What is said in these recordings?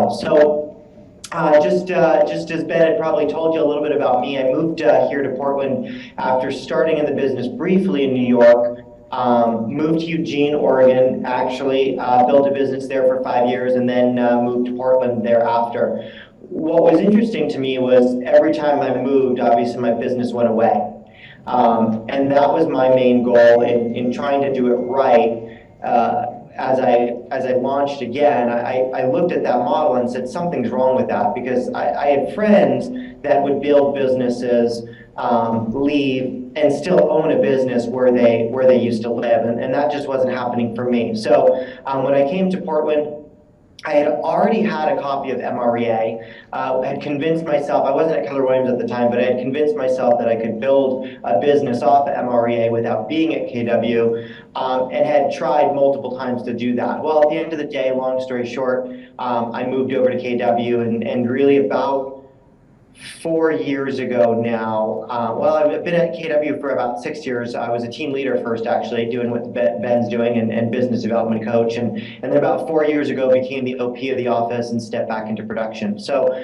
So, just as Ben had probably told you a little bit about me, I moved here to Portland after starting in the business briefly in New York. Moved to Eugene, Oregon, actually built a business there for 5 years, and then moved to Portland thereafter. What was interesting to me was every time I moved, obviously my business went away. And that was my main goal in trying to do it right. As I launched again, I looked at that model and said something's wrong with that, because I had friends that would build businesses, leave, and still own a business where they used to live, and that just wasn't happening for me. So when I came to Portland, I had already had a copy of MREA. I had convinced myself, I wasn't at Keller Williams at the time, but I had convinced myself that I could build a business off of MREA without being at KW, and had tried multiple times to do that. Well, at the end of the day, long story short, I moved over to KW, and really about 4 years ago now. Well, I've been at KW for about 6 years. I was a team leader first, actually, doing what Ben's doing, and business development coach. And then about 4 years ago, became the OP of the office and stepped back into production. So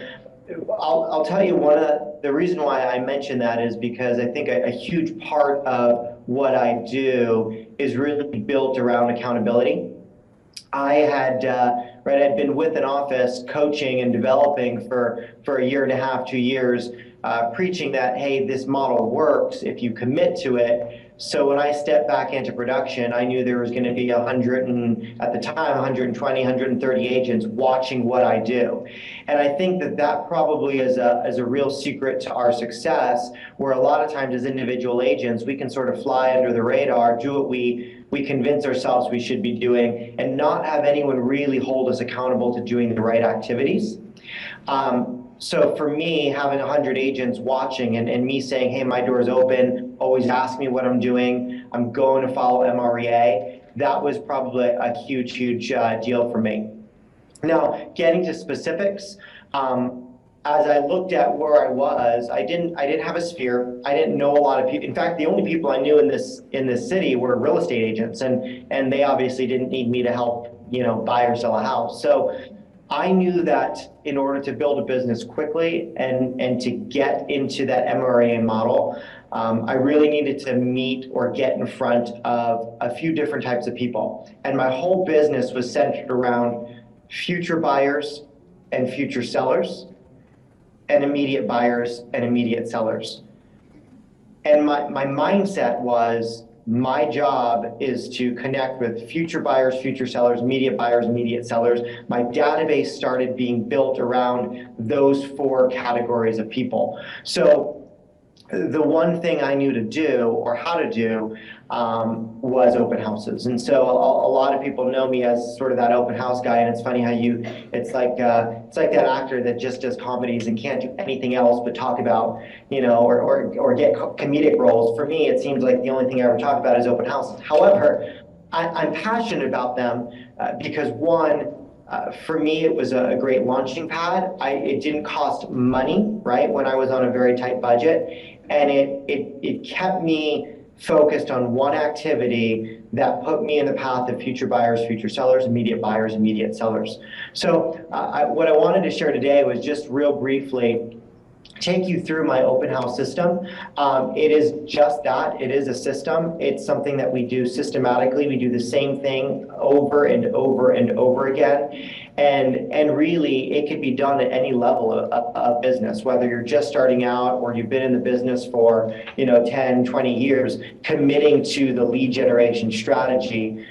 I'll tell you, one of the reason why I mention that is because I think a huge part of what I do is really built around accountability. I had I'd been with an office coaching and developing for a year and a half, 2 years, preaching that, hey, this model works if you commit to it. So when I stepped back into production, I knew there was going to be 100 and at the time 120, 130 agents watching what I do. And I think that probably is a real secret to our success, where a lot of times as individual agents, we can sort of fly under the radar, do what we convince ourselves we should be doing, and not have anyone really hold us accountable to doing the right activities. So for me, having 100 agents watching, and me saying, hey, my door's open, always ask me what I'm doing, I'm going to follow MREA, that was probably a huge, huge deal for me. Now, getting to specifics, as I looked at where I was, I didn't have a sphere. I didn't know a lot of people. In fact, the only people I knew in this city were real estate agents, and they obviously didn't need me to help, buy or sell a house. So I knew that in order to build a business quickly and to get into that MRA model, I really needed to meet or get in front of a few different types of people. And my whole business was centered around future buyers and future sellers, and immediate buyers and immediate sellers. And my mindset was, my job is to connect with future buyers, future sellers, immediate buyers, immediate sellers. My database started being built around those four categories of people. So the one thing I knew to do, or how to do, was open houses. And so a lot of people know me as sort of that open house guy. And it's funny how it's like that actor that just does comedies and can't do anything else but talk about, or get comedic roles. For me, it seems like the only thing I ever talk about is open houses. However, I'm passionate about them because, one, for me, it was a great launching pad. It didn't cost money, right, when I was on a very tight budget. And it kept me focused on one activity that put me in the path of future buyers, future sellers, immediate buyers, immediate sellers. So what I wanted to share today was just real briefly take you through my open house system. It is just that. It is a system. It's something that we do systematically. We do the same thing over and over and over again. And really, it could be done at any level of business, whether you're just starting out or you've been in the business for 10, 20 years. Committing to the lead generation strategy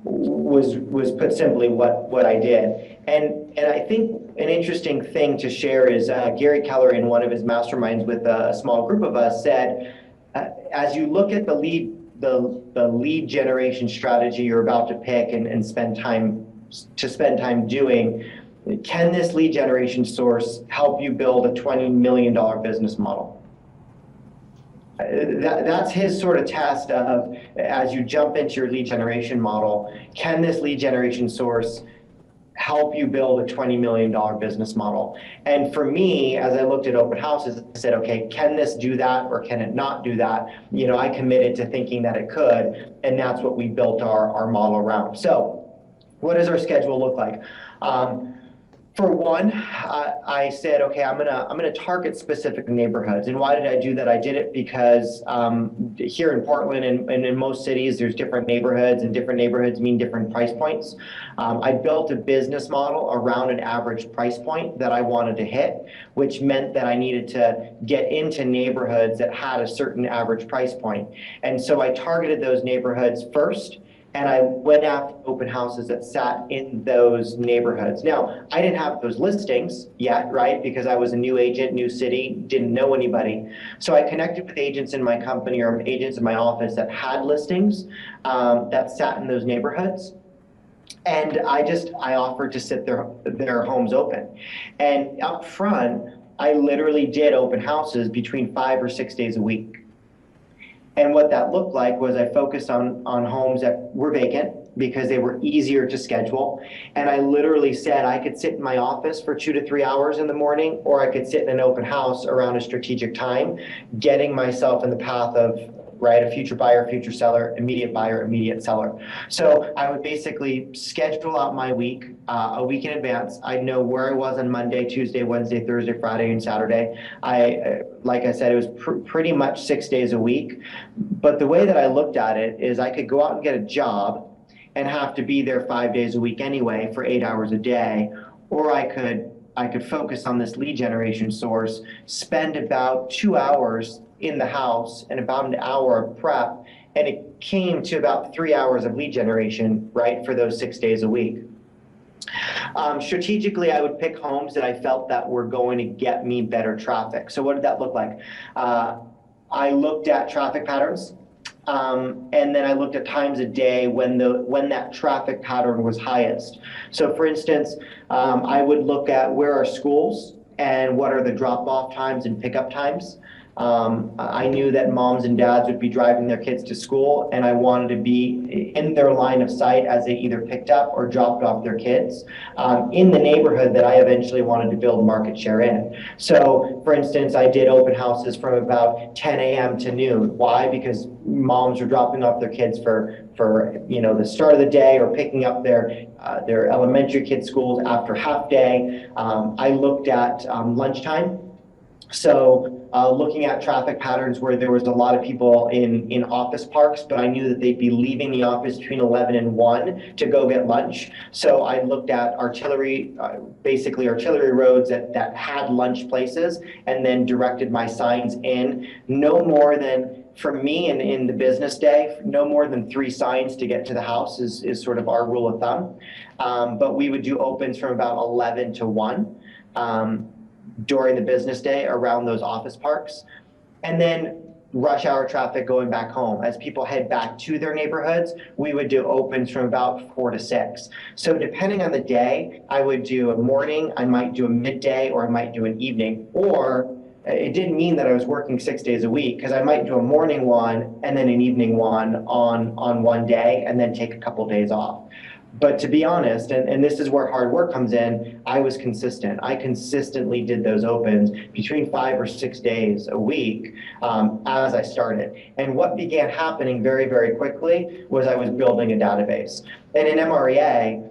was put simply what I did. And I think an interesting thing to share is Gary Keller, in one of his masterminds with a small group of us, said, as you look at the lead generation strategy you're about to pick and spend time doing, can this lead generation source help you build a $20 million business model? That's his sort of test of, as you jump into your lead generation model, can this lead generation source help you build a $20 million business model? And for me, as I looked at open houses, I said, okay, can this do that or can it not do that? I committed to thinking that it could, and that's what we built our model around. So what does our schedule look like? For one, I said, okay, I'm gonna target specific neighborhoods. And why did I do that? I did it because here in Portland and in most cities, there's different neighborhoods, and different neighborhoods mean different price points. I built a business model around an average price point that I wanted to hit, which meant that I needed to get into neighborhoods that had a certain average price point. And so I targeted those neighborhoods first, and I went after open houses that sat in those neighborhoods. Now, I didn't have those listings yet, right? Because I was a new agent, new city, didn't know anybody. So I connected with agents in my company or agents in my office that had listings that sat in those neighborhoods. And I offered to sit their homes open. And up front, I literally did open houses between 5 or 6 days a week. And what that looked like was I focused on homes that were vacant because they were easier to schedule. And I literally said I could sit in my office for 2 to 3 hours in the morning, or I could sit in an open house around a strategic time, getting myself in the path of, right, a future buyer, future seller, immediate buyer, immediate seller. So I would basically schedule out my week, a week in advance. I'd know where I was on Monday, Tuesday, Wednesday, Thursday, Friday, and Saturday. Like I said, it was pretty much 6 days a week. But the way that I looked at it is I could go out and get a job and have to be there 5 days a week anyway for 8 hours a day, or I could focus on this lead generation source, spend about 2 hours in the house and about an hour of prep, and it came to about 3 hours of lead generation, right, for those 6 days a week. Strategically, I would pick homes that I felt that were going to get me better traffic. So what did that look like? I looked at traffic patterns, and then I looked at times a day when that traffic pattern was highest. So for instance, I would look at where are schools and what are the drop-off times and pickup times. I knew that moms and dads would be driving their kids to school, and I wanted to be in their line of sight as they either picked up or dropped off their kids in the neighborhood that I eventually wanted to build market share in. So, for instance, I did open houses from about 10 a.m. to noon. Why? Because moms were dropping off their kids for the start of the day, or picking up their elementary kids' schools after half day. I looked at lunchtime. So looking at traffic patterns where there was a lot of people in office parks, but I knew that they'd be leaving the office between 11 and 1 to go get lunch. So I looked at basically artillery roads that had lunch places, and then directed my signs in no more than, for me in the business day, no more than 3 signs to get to the house is sort of our rule of thumb. But we would do opens from about 11 to 1. During the business day around those office parks. And then rush hour traffic going back home. As people head back to their neighborhoods, we would do opens from about 4 to 6. So depending on the day, I would do a morning, I might do a midday, or I might do an evening. Or it didn't mean that I was working 6 days a week, because I might do a morning one and then an evening one on one day, and then take a couple days off. But to be honest, and this is where hard work comes in, I was consistent. I consistently did those opens between 5 or 6 days a week as I started. And what began happening very, very quickly was I was building a database. And in MREA,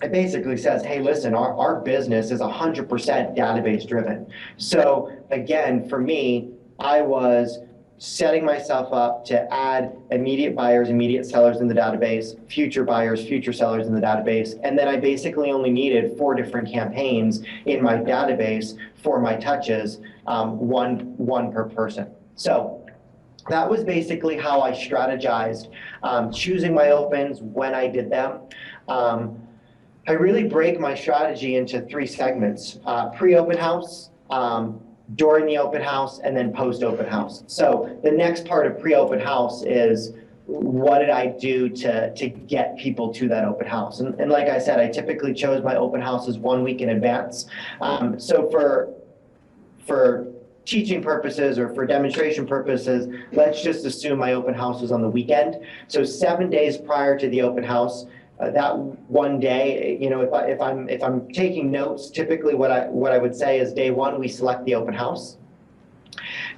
it basically says, hey, listen, our business is 100% database driven. So again, for me, I was setting myself up to add immediate buyers, immediate sellers in the database, future buyers, future sellers in the database. And then I basically only needed 4 different campaigns in my database for my touches, one per person. So that was basically how I strategized, choosing my opens, when I did them. I really break my strategy into 3 segments: pre-open house, during the open house, and then post-open house. So the next part of pre-open house is, what did I do to get people to that open house? And like I said, I typically chose my open houses 1 week in advance. So for teaching purposes or for demonstration purposes, let's just assume my open house was on the weekend. So 7 days prior to the open house, that one day, if I'm taking notes, typically what I would say is, day 1, we select the open house.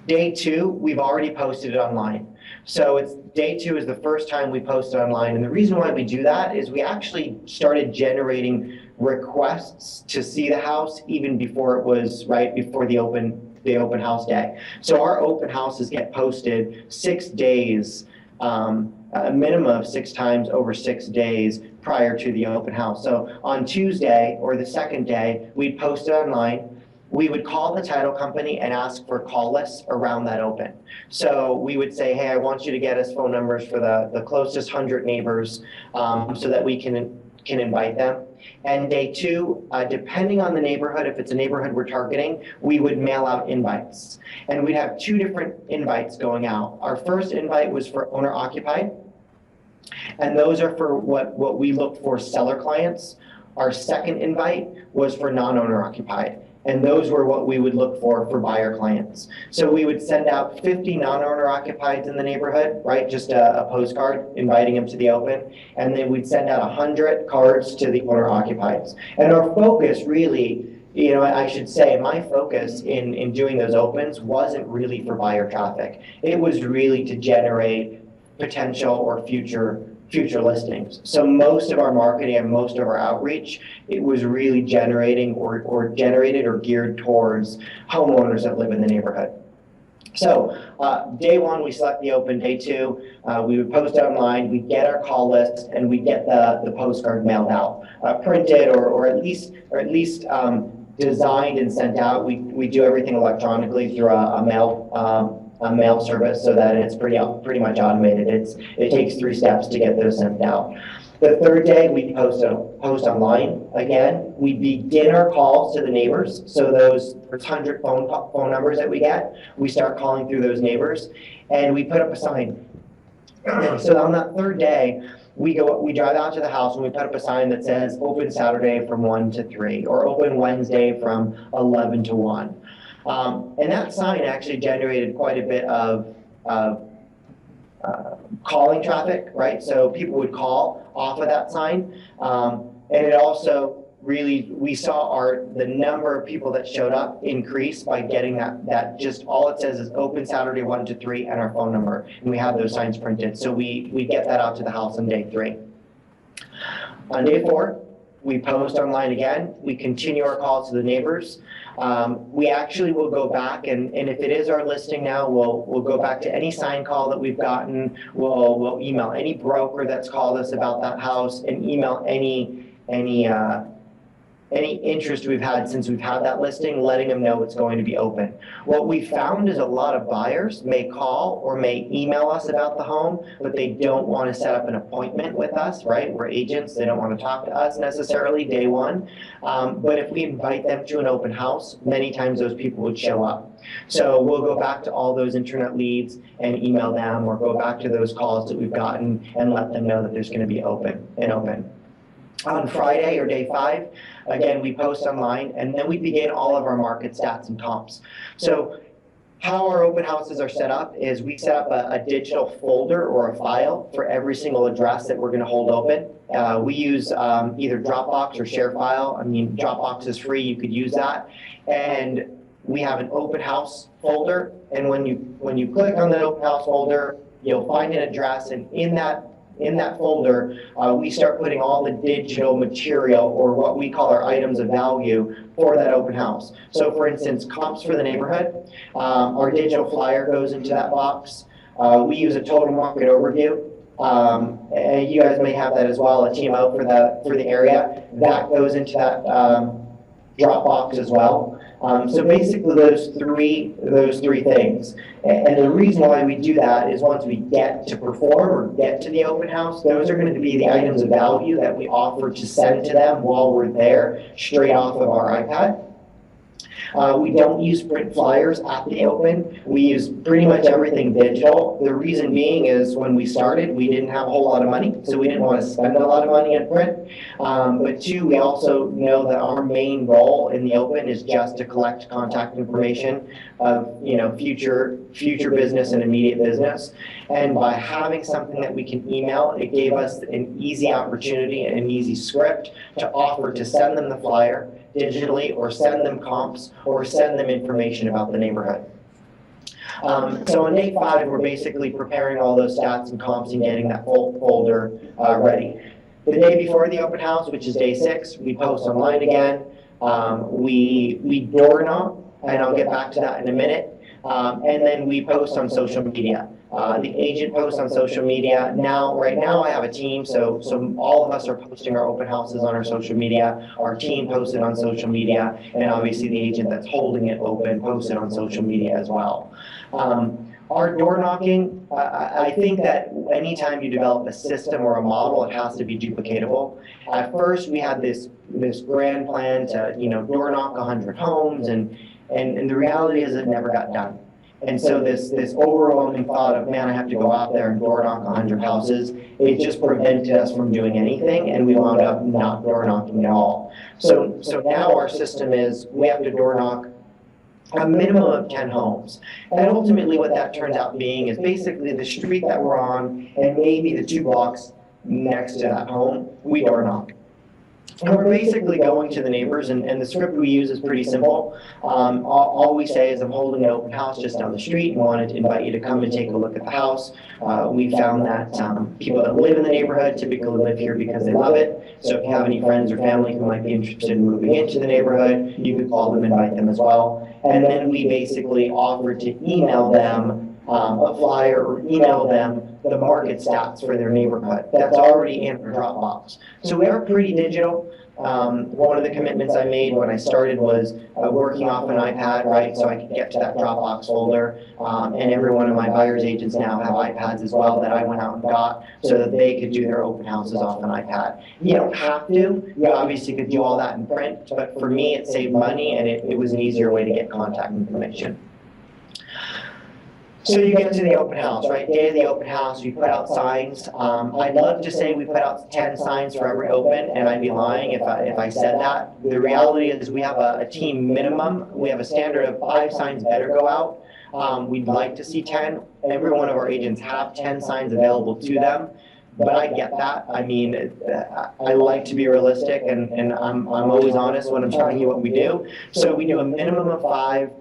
Day 2, we've already posted it online. So it's day 2 is the first time we post online. And the reason why we do that is we actually started generating requests to see the house even before it was right before the open house day. So our open houses get posted 6 days, a minimum of 6 times over 6 days prior to the open house. So on Tuesday or the second day, we'd post it online. We would call the title company and ask for call lists around that open. So we would say, hey, I want you to get us phone numbers for the closest 100 neighbors so that we can invite them. And day 2, depending on the neighborhood, if it's a neighborhood we're targeting, we would mail out invites. And we'd have 2 different invites going out. Our first invite was for owner occupied, and those are for what we look for seller clients. Our second invite was for non-owner occupied, and those were what we would look for buyer clients. So we would send out 50 non-owner occupieds in the neighborhood, right? Just a postcard inviting them to the open. And then we'd send out 100 cards to the owner occupieds. And our focus really, I should say, my focus in doing those opens wasn't really for buyer traffic. It was really to generate potential or future listings. So most of our marketing and most of our outreach, it was really generated or geared towards homeowners that live in the neighborhood. So day 1, we select the open. Day 2, we would post online, we'd get our call list, and we'd get the postcard mailed out, printed or at least designed and sent out. We do everything electronically through a mail service so that it's pretty much automated. It takes 3 steps to get those sent out. The third day, we post online again. We begin our calls to the neighbors. So those 100 phone numbers that we get, we start calling through those neighbors, and we put up a sign. So on that third day, we drive out to the house and we put up a sign that says open Saturday from 1 to 3 or open Wednesday from 11 to 1. And that sign actually generated quite a bit of calling traffic, right? So people would call off of that sign. And it also really, we saw the number of people that showed up increase by getting that just all it says is open Saturday 1 to 3 and our phone number. And we have those signs printed. So we get that out to the house on day 3. On day 4, we post online again. We continue our calls to the neighbors. We actually will go back and if it is our listing now, we'll go back to any sign call that we've gotten. We'll email any broker that's called us about that house and email any interest we've had since we've had that listing, letting them know it's going to be open. What we found is a lot of buyers may call or may email us about the home, but they don't want to set up an appointment with us, right? We're agents, they don't want to talk to us necessarily day 1. But if we invite them to an open house, many times those people would show up. So we'll go back to all those internet leads and email them or go back to those calls that we've gotten and let them know that there's going to be open. On Friday or day 5, again, we post online, and then we begin all of our market stats and comps. So how our open houses are set up is we set up a digital folder or a file for every single address that we're going to hold open. We use either Dropbox or ShareFile. I mean, Dropbox is free. You could use that. And we have an open house folder, and when you click on that open house folder, you'll find an address, and in that folder, we start putting all the digital material or what we call our items of value for that open house. So for instance, comps for the neighborhood, our digital flyer goes into that box. We use a total market overview. And you guys may have that as well, a TMO for the area. That goes into that Dropbox as well. So basically those three things. And the reason why we do that is once we get to perform or get to the open house, those are going to be the items of value that we offer to send to them while we're there, straight off of our iPad. We don't use print flyers at the open. We use pretty much everything digital. The reason being is when we started, we didn't have a whole lot of money, so we didn't want to spend a lot of money on print. But 2, we also know that our main goal in the open is just to collect contact information of future business and immediate business. And by having something that we can email, it gave us an easy opportunity and an easy script to offer to send them the flyer digitally or send them comps or send them information about the neighborhood. So on day 5, we're basically preparing all those stats and comps and getting that full folder ready. The day before the open house, which is day 6, we post online again. We door knock, and I'll get back to that in a minute. And then we post on social media. The agent posts on social media. Right now I have a team, so all of us are posting our open houses on our social media. Our team posts it on social media, and obviously the agent that's holding it open posts it on social media as well. Our door knocking, I think that anytime you develop a system or a model, it has to be duplicatable. At first, we had this grand plan to door knock 100 homes, and the reality is it never got done. And so this overwhelming thought of, man, I have to go out there and door knock 100 houses, it just prevented us from doing anything, and we wound up not door knocking at all. So now our system is we have to door knock a minimum of 10 homes. And ultimately what that turns out being is basically the street that we're on and maybe the 2 blocks next to that home, we door knock. And we're basically going to the neighbors, and the script we use is pretty simple. All we say is, I'm holding an open house just down the street and wanted to invite you to come and take a look at the house. We found that people that live in the neighborhood typically live here because they love it. So if you have any friends or family who might be interested in moving into the neighborhood, you could call them, invite them as well. And then we basically offer to email them a flyer or email them the market stats for their neighborhood. That's already in our Dropbox. So we are pretty digital. One of the commitments I made when I started was working off an iPad, right, so I could get to that Dropbox folder. And every one of my buyer's agents now have iPads as well that I went out and got so that they could do their open houses off an iPad. You don't have to. You obviously could do all that in print, but for me it saved money and it was an easier way to get contact information. So you get to the open house, right? Day of the open house, we put out signs. I'd love to say we put out 10 signs for every open, and I'd be lying if I said that. The reality is we have a team minimum. We have a standard of 5 signs better go out. We'd like to see 10. Every one of our agents have 10 signs available to them. But I get that. I mean, I like to be realistic, and I'm always honest when I'm telling you what we do. So we do a minimum of 5.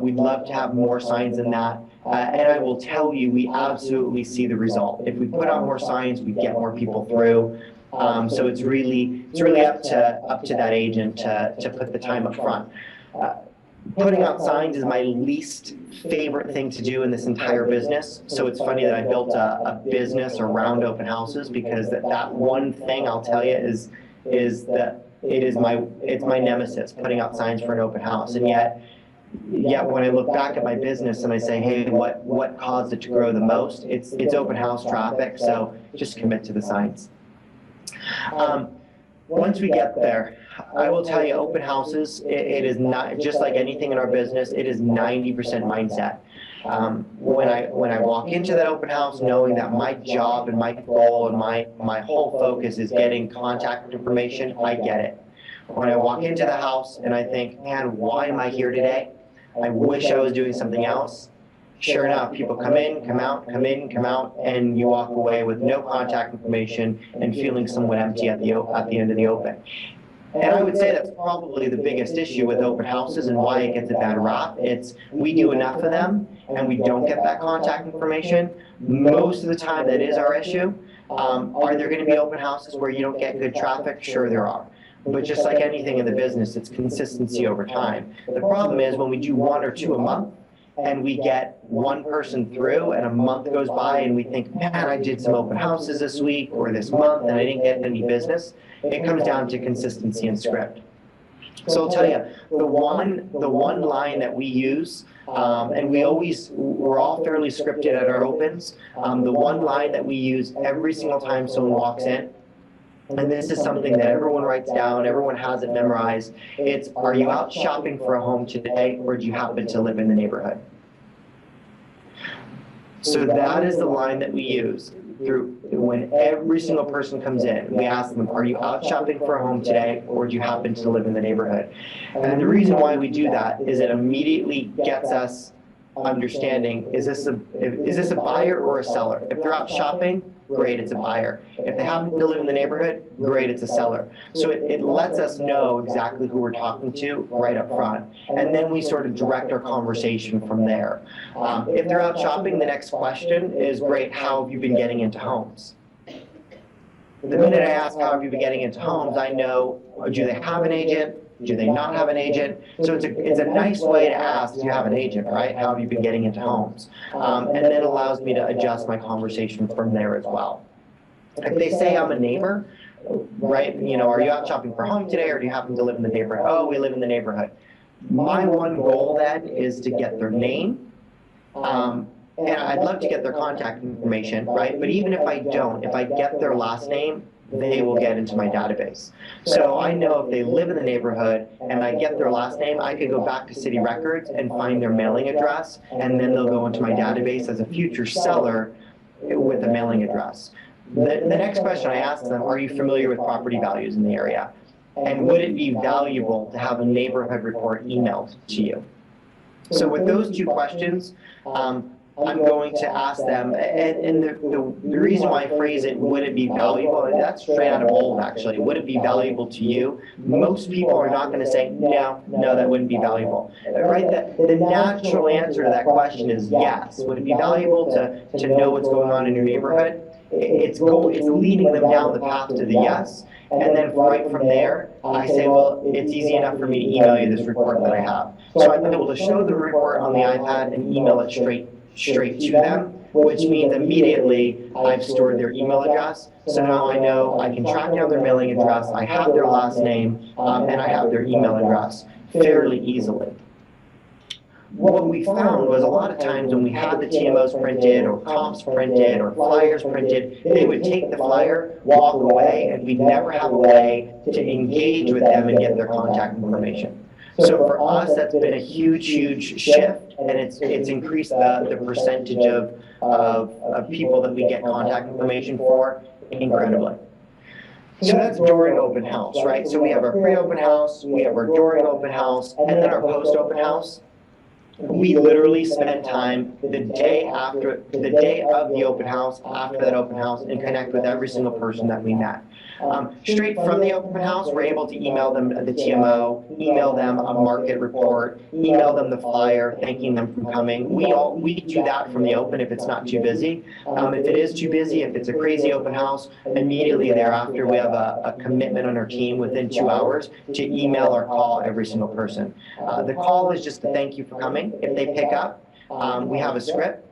We'd love to have more signs than that. And I will tell you, we absolutely see the result. If we put out more signs, we get more people through. So it's really up to that agent to put the time up front. Putting out signs is my least favorite thing to do in this entire business. So it's funny that I built a business around open houses, because that one thing I'll tell you is that it's my nemesis, putting out signs for an open house. And yet when I look back at my business and I say, hey, what caused it to grow the most? It's open house traffic, so just commit to the signs. Once we get there, I will tell you, open houses, it is not, just like anything in our business, it is 90% mindset. When I walk into that open house knowing that my job and my goal and my whole focus is getting contact information, I get it. When I walk into the house and I think, man, why am I here today? I wish I was doing something else. Sure enough, people come in, come out, come in, come out, and you walk away with no contact information and feeling somewhat empty at the end of the open. And I would say that's probably the biggest issue with open houses and why it gets a bad rap. It's we do enough of them and we don't get that contact information. Most of the time that is our issue. Are there going to be open houses where you don't get good traffic? Sure there are. But just like anything in the business, it's consistency over time. The problem is when we do 1 or 2 a month and we get one person through and a month goes by and we think, man, I did some open houses this week or this month and I didn't get any business. It comes down to consistency and script. So I'll tell you, the one line that we use, and we're all fairly scripted at our opens, the one line that we use every single time someone walks in, and this is something that everyone writes down, everyone has it memorized. It's, are you out shopping for a home today, or do you happen to live in the neighborhood? So that is the line that we use through when every single person comes in. We ask them, are you out shopping for a home today, or do you happen to live in the neighborhood? And the reason why we do that is it immediately gets us understanding, is this a buyer or a seller? If they're out shopping, great, it's a buyer. If they happen to live in the neighborhood, great, it's a seller. So it lets us know exactly who we're talking to right up front. And then we sort of direct our conversation from there. If they're out shopping, the next question is, great, how have you been getting into homes? The minute I ask how have you been getting into homes, I know, do they have an agent? Do they not have an agent? So it's a nice way to ask, do you have an agent, right? How have you been getting into homes? And then it allows me to adjust my conversation from there as well. If they say I'm a neighbor, right, are you out shopping for a home today, or do you happen to live in the neighborhood? Oh, we live in the neighborhood. My one goal then is to get their name, and I'd love to get their contact information, right? But even if I don't, if I get their last name, they will get into my database. So I know if they live in the neighborhood and I get their last name, I could go back to city records and find their mailing address, and then they'll go into my database as a future seller with a mailing address. The next question I ask them, are you familiar with property values in the area? And would it be valuable to have a neighborhood report emailed to you? So with those two questions, I'm going to ask them, and the reason why I phrase it, would it be valuable, and that's straight out of bold actually, would it be valuable to you? Most people are not going to say, no, that wouldn't be valuable. Right? The natural answer to that question is yes. Would it be valuable to know what's going on in your neighborhood? It's leading them down the path to the yes. And then right from there, I say, well, it's easy enough for me to email you this report that I have. So I'm able to show the report on the iPad and email it straight to them, which means immediately I've stored their email address. So now I know I can track down their mailing address, I have their last name, and I have their email address fairly easily. What we found was a lot of times when we had the TMOs printed or comps printed or flyers printed, they would take the flyer, walk away, and we'd never have a way to engage with them and get their contact information. So for us, that's been a huge shift, and it's increased the percentage of people that we get contact information for incredibly. So that's during open house, right? So we have our pre-open house, we have our during open house, and then our post-open house. We literally spend time the day of the open house, after that open house, and connect with every single person that we met. Straight from the open house, we're able to email them the TMO, email them a market report, email them the flyer, thanking them for coming. We do that from the open if it's not too busy. If it is too busy, if it's a crazy open house, immediately thereafter we have a commitment on our team within 2 hours to email or call every single person. The call is just to thank you for coming. If they pick up, we have a script.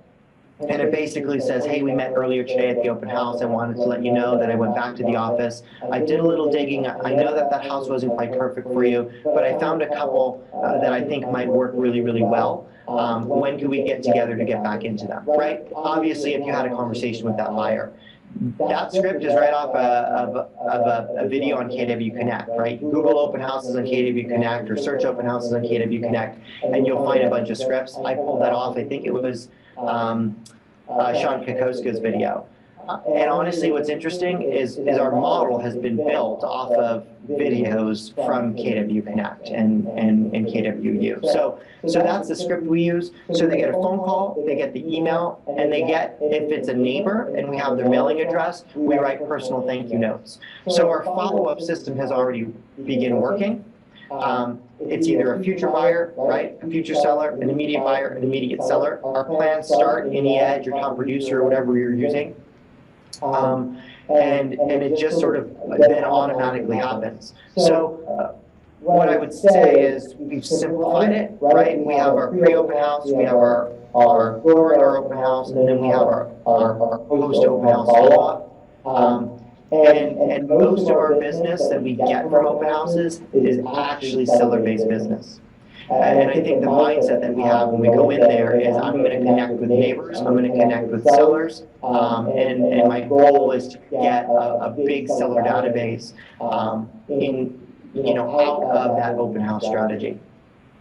And it basically says, hey, we met earlier today at the open house. I wanted to let you know that I went back to the office. I did a little digging. I know that house wasn't quite perfect for you, but I found a couple that I think might work really well. When can we get together to get back into them, right? Obviously, if you had a conversation with that buyer, that script is right off of a video on KW Connect, right? Google open houses on KW Connect or search open houses on KW Connect, and you'll find a bunch of scripts. I pulled that off. I think it was Sean Kokoska's video. And honestly, what's interesting is our model has been built off of videos from KW Connect and KWU. So that's the script we use. So they get a phone call, they get the email, and they get, if it's a neighbor and we have their mailing address, we write personal thank you notes. So our follow-up system has already begun working. It's either a future buyer, right, a future seller, an immediate buyer, an immediate seller. Our plans start in the Edge or Top Producer or whatever you're using. And it just sort of then automatically happens. So what I would say is we've simplified it, right? We have our pre-open house, we have our during our open house, and then we have our post-open house follow-up. And most of our business that we get from open houses is actually seller-based business. And I think the mindset that we have when we go in there is I'm going to connect with neighbors, I'm going to connect with sellers, and my goal is to get a big seller database out of that open house strategy.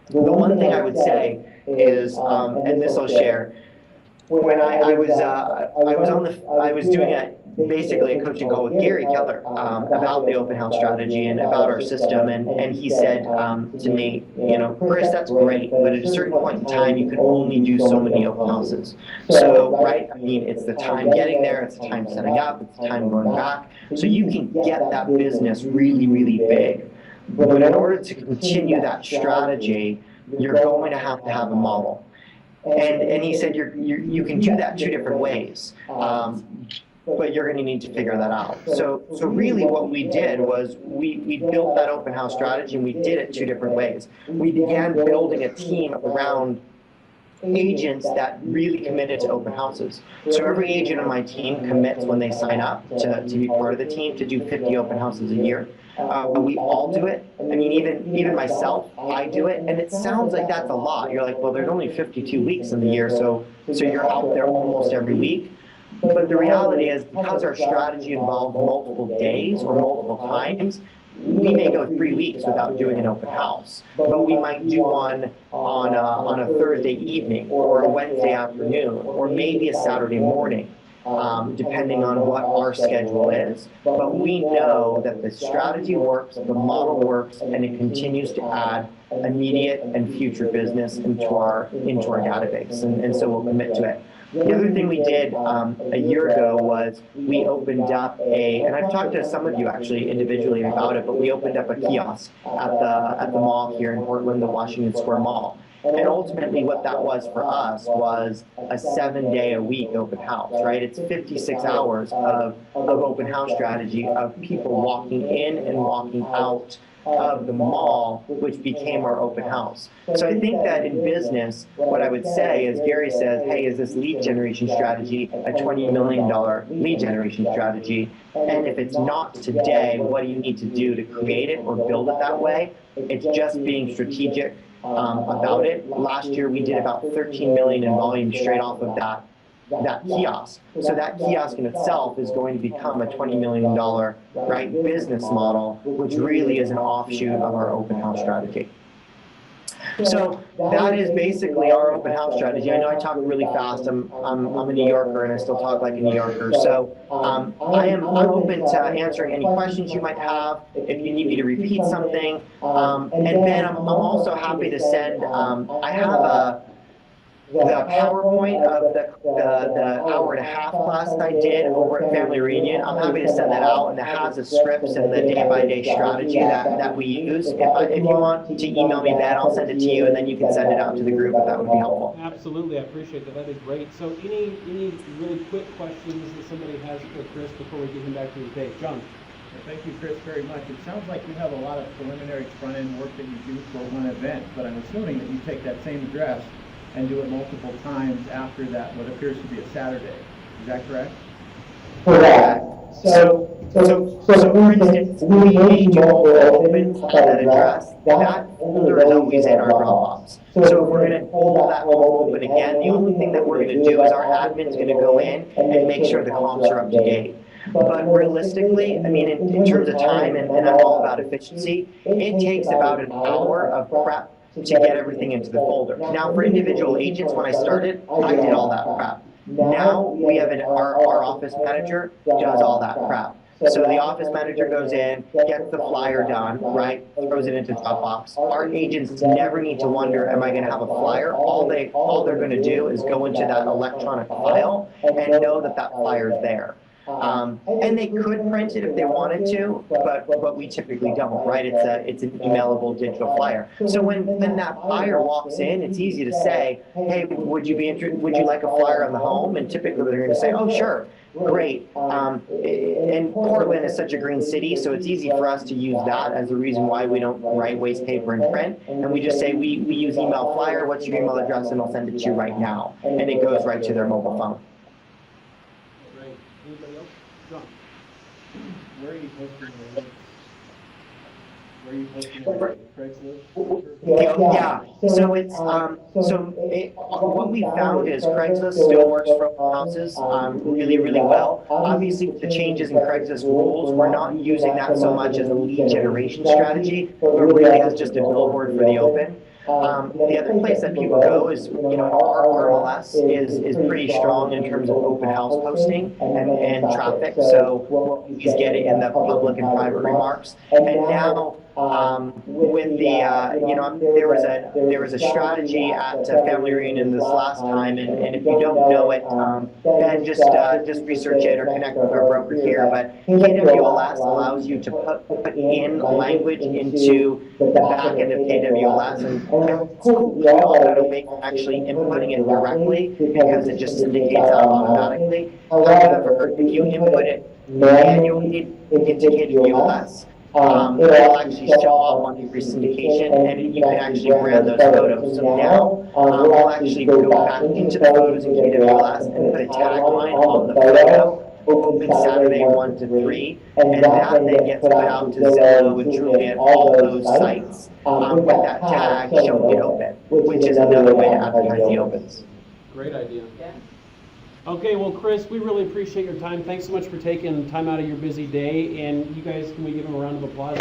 The one thing I would say is, and this I'll share, when I was doing basically a coaching call with Gary Keller about the open house strategy and about our system. And he said to me, Chris, that's great, but at a certain point in time, you can only do so many open houses. So, right, I mean, it's the time getting there, it's the time setting up, it's the time going back. So you can get that business really, really big. But in order to continue that strategy, you're going to have a model. And he said you can do that two different ways, but you're going to need to figure that out. So really what we did was we built that open house strategy, and we did it two different ways. We began building a team around agents that really committed to open houses. So every agent on my team commits when they sign up to be part of the team to do 50 open houses a year. We all do it. I mean, even myself, I do it. And it sounds like that's a lot. You're like, well, there's only 52 weeks in the year, so you're out there almost every week. But the reality is, because our strategy involves multiple days or multiple times, we may go 3 weeks without doing an open house, but we might do one on a Thursday evening or a Wednesday afternoon or maybe a Saturday morning, depending on what our schedule is. But we know that the strategy works, the model works, and it continues to add immediate and future business into our database, and so we'll commit to it. The other thing we did a year ago was we opened up and I've talked to some of you actually individually about it, but we opened up a kiosk at the mall here in Portland, the Washington Square Mall. And ultimately what that was for us was a 7-day-a-week open house, right? It's 56 hours of open house strategy, of people walking in and walking out of the mall, which became our open house. So I think that in business, what I would say is, Gary says, hey, is this lead generation strategy a $20 million lead generation strategy? And if it's not today, what do you need to do to create it or build it that way? It's just being strategic about it. Last year, we did about 13 million in volume straight off of that kiosk. So that kiosk in itself is going to become a $20 million right business model, which really is an offshoot of our open house strategy. So that is basically our open house strategy. I know I talk really fast. I'm a New Yorker, and I still talk like a New Yorker. So I'm open to answering any questions you might have. If you need me to repeat something, and then I'm also happy to send. I have the PowerPoint of the hour-and-a-half class that I did over at Family Reunion. I'm happy to send that out, and it has the scripts and the day-by-day strategy that we use. If you want to email me that, I'll send it to you, and then you can send it out to the group if that would be helpful. Absolutely, I appreciate that. That is great. So any really quick questions that somebody has for Chris before we get him back to his day? John. Thank you, Chris, very much. It sounds like you have a lot of preliminary front-end work that you do for one event, but I'm assuming that you take that same address and do it multiple times after that, what appears to be a Saturday. Is that correct? Correct. So for instance, we may do multiple opens at that address. That folder is always in our Dropbox. So if we're going to pull that open again, the only thing that we're going to do is our admin's going to go in and make sure the comps are up to date. But realistically, I mean, in terms of time, and I'm all about efficiency, it takes about an hour of prep to get everything into the folder. Now, for individual agents, when I started, I did all that prep. Now we have our office manager does all that prep. So the office manager goes in, gets the flyer done, right, throws it into Dropbox. Our agents never need to wonder, am I going to have a flyer? All they're going to do is go into that electronic file and know that that flyer is there. And they could print it if they wanted to, but we typically don't, right? It's an emailable digital flyer. So when that buyer walks in, it's easy to say, hey, would you like a flyer on the home? And typically they're going to say, oh, sure, great. And Portland is such a green city, so it's easy for us to use that as a reason why we don't waste paper and print. And we just say, we use email flyer, what's your email address, and I'll send it to you right now. And it goes right to their mobile phone. Where are you posting the links? Where are you posting Craigslist? Yeah. So it's what we found is Craigslist still works for open houses really, really well. Obviously, with the changes in Craigslist rules, we're not using that so much as a lead generation strategy, but really as just a billboard for the open. The other place that people go is, our MLS is pretty strong in terms of open house posting and traffic. So we'll always get it in the public and private remarks. And now, with the, there was a strategy at Family Reunion this last time, and if you don't know it, then just research it or connect with our broker here. But KWLS allows you to put in language into the back end of KWLS, and it's cool. We all know to make actually inputting it directly because it just syndicates out automatically. However, if you input it manually into KWLS, it'll actually show up on your syndication, and you can actually brand those photos. So now, we'll actually go back into the photos in KWLS and put a tagline on the photo, open Saturday 1 to 3, and that then gets put out to Zillow and Trulia and all those sites with that tag showing it open, which is another way to advertise the opens. Great idea. Yeah. Okay, well, Chris, we really appreciate your time. Thanks so much for taking time out of your busy day. And you guys, can we give him a round of applause?